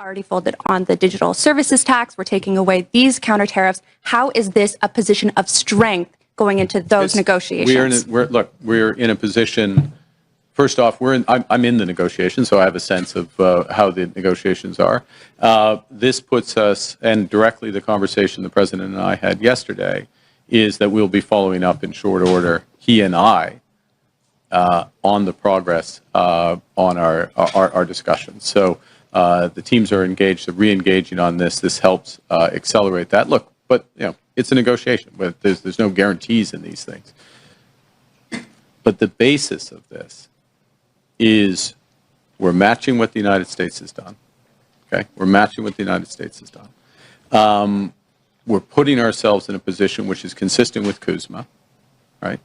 already folded on the digital services tax. We're taking away these counter tariffs. How is this a position of strength going into those negotiations? We're in a position. First off, I'm in the negotiations, so I have a sense of how the negotiations are. This puts us, and directly the conversation the President and I had yesterday, is that we'll be following up in short order, he and I, on the progress on our discussions. So the teams are engaged, re-engaging on this. This helps accelerate that. Look, but it's a negotiation. There's no guarantees in these things. But the basis of this is we're matching what the United States has done. Okay, we're matching what the United States has done. We're putting ourselves in a position which is consistent with CUSMA, right?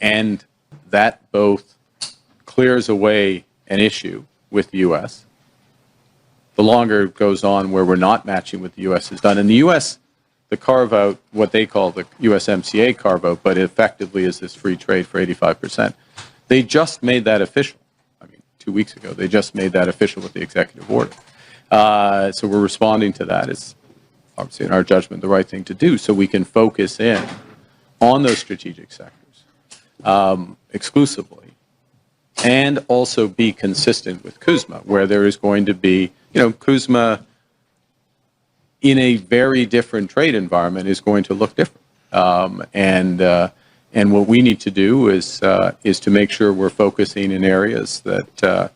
And that both clears away an issue with the U.S. The longer it goes on where we're not matching what the U.S. has done. And the U.S., the carve-out, what they call the USMCA carve-out, but effectively is this free trade for 85%. They just made that official. I mean, 2 weeks ago, they just made that official with the executive order. So we're responding to that. It's obviously, in our judgment, the right thing to do so we can focus in on those strategic sectors exclusively and also be consistent with CUSMA, where there is going to be, CUSMA in a very different trade environment is going to look different. And what we need to do is to make sure we're focusing in areas that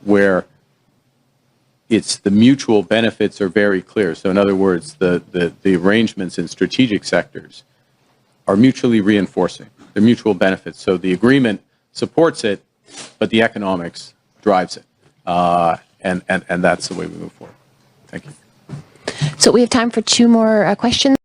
where it's the mutual benefits are very clear. So in other words, the arrangements in strategic sectors are mutually reinforcing. They're mutual benefits. So the agreement supports it, but the economics drives it. And that's the way we move forward. Thank you. So we have time for two more questions.